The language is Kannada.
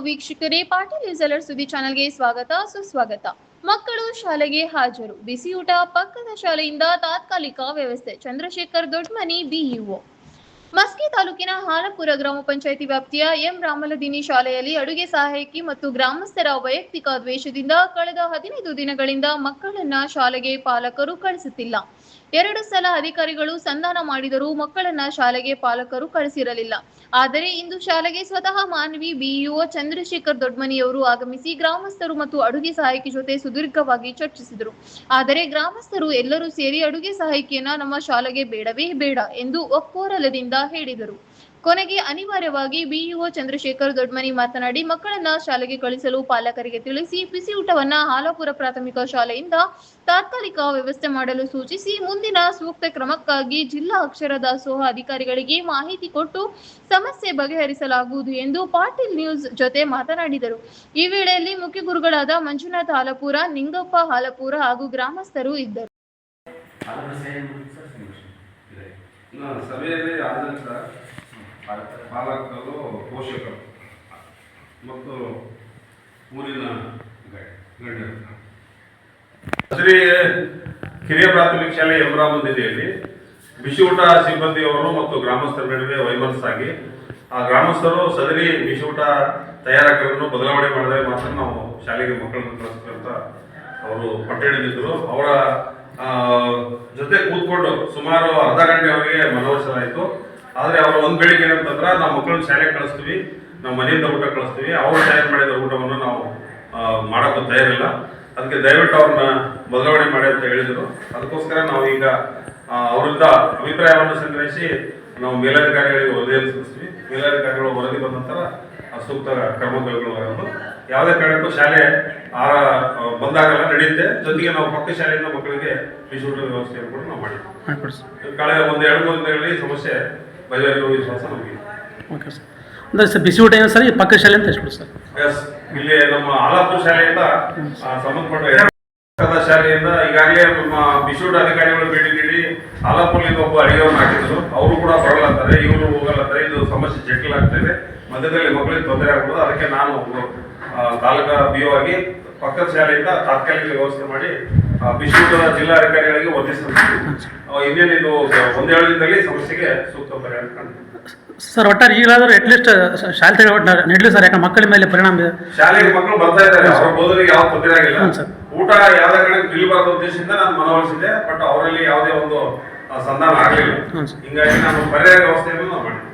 ವೀಕ್ಷಕರೇ, ಪಾಟೀಲ್ ನ್ಯೂಸ್ ಸುದ್ದಿ ಚಾನೆಲ್ಗೆ ಸ್ವಾಗತ ಸುಸ್ವಾಗತ. ಮಕ್ಕಳು ಶಾಲೆಗೆ ಹಾಜರು, ಬಿಸಿಯೂಟ ಪಕ್ಕದ ಶಾಲೆಯಿಂದ ತಾತ್ಕಾಲಿಕ ವ್ಯವಸ್ಥೆ. ಚಂದ್ರಶೇಖರ್ ದೊಡ್ಡಮನಿ, ಬಿಇಒ. ಮಸ್ಕಿ ತಾಲೂಕಿನ ಹಾಲಪುರ ಗ್ರಾಮ ಪಂಚಾಯಿತಿ ವ್ಯಾಪ್ತಿಯ ಎಂ ರಾಮಲದಿನಿ ಶಾಲೆಯಲ್ಲಿ ಅಡುಗೆ ಸಹಾಯಕಿ ಮತ್ತು ಗ್ರಾಮಸ್ಥರ ವೈಯಕ್ತಿಕ ದ್ವೇಷದಿಂದ ಕಳೆದ 15 ದಿನಗಳಿಂದ ಮಕ್ಕಳನ್ನ ಶಾಲೆಗೆ ಪಾಲಕರು ಕಳಿಸುತ್ತಿಲ್ಲ. 2 ಸಲ ಅಧಿಕಾರಿಗಳು ಸಂಧಾನ ಮಾಡಿದರೂ ಮಕ್ಕಳನ್ನ ಶಾಲೆಗೆ ಪಾಲಕರು ಕಳಿಸಿರಲಿಲ್ಲ. ಆದರೆ ಇಂದು ಶಾಲೆಗೆ ಸ್ವತಃ ಮಾನವಿ ಬಿಇಒ ಚಂದ್ರಶೇಖರ್ ದೊಡ್ಡಮನಿಯವರು ಆಗಮಿಸಿ ಗ್ರಾಮಸ್ಥರು ಮತ್ತು ಅಡುಗೆ ಸಹಾಯಕಿ ಜೊತೆ ಸುದೀರ್ಘವಾಗಿ ಚರ್ಚಿಸಿದರು. ಆದರೆ ಗ್ರಾಮಸ್ಥರು ಎಲ್ಲರೂ ಸೇರಿ ಅಡುಗೆ ಸಹಾಯಕಿಯನ್ನ ನಮ್ಮ ಶಾಲೆಗೆ ಬೇಡವೇ ಬೇಡ ಎಂದು ಒಕ್ಕೊರಲದಿಂದ ಹೇಳಿದರು. ಕೊನೆಗೆ ಅನಿವಾರ್ಯವಾಗಿ ಬಿಇಒ ಚಂದ್ರಶೇಖರ್ ದೊಡ್ಡಮನಿ ಮಾತನಾಡಿ ಮಕ್ಕಳನ್ನ ಶಾಲೆಗೆ ಕಳಿಸಲು ಪಾಲಕರಿಗೆ ತಿಳಿಸಿ ಬಿಸಿಯೂಟವನ್ನ ಹಾಲಪುರ ಪ್ರಾಥಮಿಕ ಶಾಲೆಯಿಂದ ತಾತ್ಕಾಲಿಕ ವ್ಯವಸ್ಥೆ ಮಾಡಲು ಸೂಚಿಸಿ ಮುಂದಿನ ಸೂಕ್ತ ಕ್ರಮಕ್ಕಾಗಿ ಜಿಲ್ಲಾ ಅಕ್ಷರ ದಾಸೋಹ ಅಧಿಕಾರಿಗಳಿಗೆ ಮಾಹಿತಿ ಕೊಟ್ಟು ಸಮಸ್ಯೆ ಬಗೆಹರಿಸಲಾಗುವುದು ಎಂದು ಪಾಟೀಲ್ ನ್ಯೂಸ್ ಜೊತೆ ಮಾತನಾಡಿದರು. ಈ ವೇಳೆಯಲ್ಲಿ ಮುಖ್ಯ ಗುರುಗಳಾದ ಮಂಜುನಾಥ್ ಹಾಲಪುರ, ನಿಂಗಪ್ಪ ಹಾಲಪುರ ಹಾಗೂ ಗ್ರಾಮಸ್ಥರು ಇದ್ದರು. ಸಭೆಯಲ್ಲಿ ಆಡಳಿತ ಪಾಲಕರು, ಪೋಷಕರು ಮತ್ತು ಊರಿನ ಗಣ್ಯರು ಶ್ರೀ ಕಿರಿಯ ಪ್ರಾಥಮಿಕ ಶಾಲೆ ಎಂ ರಾಮಲದಿನಿಯಲ್ಲಿ ಬಿಸಿಯೂಟ ಸಿಬ್ಬಂದಿಯವರು ಮತ್ತು ಗ್ರಾಮಸ್ಥರ ನಡುವೆ ವೈಮನಸ್ಸಾಗಿ ಆ ಗ್ರಾಮಸ್ಥರು ಸದರಿ ಬಿಸಿಯೂಟ ತಯಾರಕರನ್ನು ಬದಲಾವಣೆ ಮಾಡಿದರೆ ಮಾತ್ರ ನಾವು ಶಾಲೆಗೆ ಮಕ್ಕಳನ್ನು ಕಳಿಸ್ತೀವಿ ಅಂತ ಅವರು ಪಟ್ಟಿಡಿದ್ರು. ಅವರ ಜೊತೆ ಕೂತ್ಕೊಂಡು ಸುಮಾರು ಅರ್ಧ ಗಂಟೆ ಅವರಿಗೆ ಮನವೊಲಿಸಲಾಯಿತು. ಆದರೆ ಅವರ ಒಂದು ಬೇಡಿಕೆ ಏನಂತಂದ್ರೆ ನಾವು ಮಕ್ಕಳನ್ನ ಶಾಲೆಗೆ ಕಳಿಸ್ತೀವಿ, ನಾವು ಮನೆಯಿಂದ ಊಟ ಕಳಿಸ್ತೀವಿ, ಅವರು ತಯಾರು ಮಾಡಿದ ಊಟವನ್ನು ನಾವು ಮಾಡೋಕ್ಕೂ ತಯಾರಿಲ್ಲ, ಅದಕ್ಕೆ ದಯವಿಟ್ಟು ಅವ್ರನ್ನ ಬದಲಾವಣೆ ಮಾಡಿ ಅಂತ ಹೇಳಿದರು. ಅದಕ್ಕೋಸ್ಕರ ನಾವು ಈಗ ಅವರಿಂದ ಅಭಿಪ್ರಾಯವನ್ನು ಸಂಗ್ರಹಿಸಿ ನಾವು ಮೇಲಧಿಕಾರಿಗಳಿಗೆ ವರದಿಯನ್ನು ಸಲ್ಲಿಸ್ತೀವಿ. ಮೇಲಧಿಕಾರಿಗಳು ವರದಿ ಬಂದ ನಂತರ ಸೂಕ್ತ ಕ್ರಮ ಕೈಗೊಳ್ಳಬಹುದು. ಯಾವುದೇ ಕಾರಣಕ್ಕೂ ಶಾಲೆ ಬಂದಾಗೆಲ್ಲ ನಡೆಯುತ್ತೆ. ಜೊತೆಗೆ ನಾವು ಪಕ್ಕ ಶಾಲೆಯಿಂದ ಮಕ್ಕಳಿಗೆ ಬಿಸಿಯೂಟ ವ್ಯವಸ್ಥೆಯನ್ನು ಕೂಡ ನಾವು ಮಾಡಿದ್ವಿ. ಕಳೆದ 1-2 ದಿನಗಳಲ್ಲಿ ಸಮಸ್ಯೆ ಬಗೆಹರಿಯುವ ವಿಶ್ವಾಸ ನಮಗೆ. Okay sir. ಅಂದರೆ ಸರ್ ಬಿಸಿಯೂಟ ಏನು ಸರ್ ಈ ಪಕ್ಕ ಶಾಲೆ ಅಂತ ಹೇಳ್ಬಿಡಿ ಸರ್. ಎಸ್, ಇಲ್ಲಿ ನಮ್ಮ ಹಾಲಾಪುರ ಶಾಲೆಯಿಂದ ಸಂಬಂಧಪಟ್ಟ ಶಾಲೆಯಿಂದ ಈಗಾಗಲೇ ನಮ್ಮ ಬಿಸಿಯೂಟ ಅಧಿಕಾರಿಗಳು ಭೇಟಿ ನೀಡಿ ಹಾಲಾಪುರದಿಂದ ಒಬ್ಬ ಅಡಿಗೆಯನ್ನು ಹಾಕಿದ್ರು. ಅವರು ಕೂಡ ಬರಲತ್ತಾರೆ, ಇವರು ಹೋಗಲತ್ತಾರೆ. ಇದು ಸಮಸ್ಯೆ ಜಟಿಲ ಆಗ್ತಾ ಇದೆ, ಮಧ್ಯದಲ್ಲಿ ಮಕ್ಕಳಿಗೆ ತೊಂದರೆ ಆಗ್ಬೋದು. ಅದಕ್ಕೆ ನಾನು ತಾಲೂಕಾ ಬಿಒ ಆಗಿ ಪಕ್ಕದ ಶಾಲೆಯಿಂದ ತಾತ್ಕಾಲಿಕ ವ್ಯವಸ್ಥೆ ಮಾಡಿ ಬಿಸಿಯೂಟದ ಜಿಲ್ಲಾಧಿಕಾರಿಗಳಿಗೆ ಒದಗಿಸಿದ್ದೀವಿ. ಇನ್ನೇನು ಇದು 1-2 ದಿನದಲ್ಲಿ ಸಮಸ್ಯೆಗೆ ಸೂಕ್ತ ಪರಿಹಾರ ಕಾಣ್ತೀವಿ ಸರ್. ಒಟ್ಟಾರೆ ಈಗಲಾದರೂ ಅಟ್ಲೀಸ್ಟ್ ಶಾಲೆ ನೆಡ್ಲಿ ಸರ್, ಯಾಕಂದ್ರೆ ಮಕ್ಕಳ ಮೇಲೆ ಪರಿಣಾಮ ಇದೆ. ಶಾಲೆಗೆ ಮಕ್ಕಳು ಬರ್ತಾ ಇದ್ದಾರೆ, ಅವರ ಬೋಧನೆಗೆ ಯಾವ ತೊಂದರೆ ಆಗಿಲ್ಲ. ಊಟ ಯಾವುದೇ ಕಡೆ ನಿಲ್ಬಾರ್ದು ಉದ್ದೇಶದಿಂದ ನಾನು ಮನವೊಲಿಸಿದ್ದೆ, ಬಟ್ ಅವರಲ್ಲಿ ಯಾವುದೇ ಒಂದು ಸಂಧಾನ ಆಗಲಿಲ್ಲ. ಹಿಂಗಾಗಿ ನಾನು ಪರ್ಯಾಯ ವ್ಯವಸ್ಥೆಯನ್ನು ನಾವು ಮಾಡಿದ್ದೆ.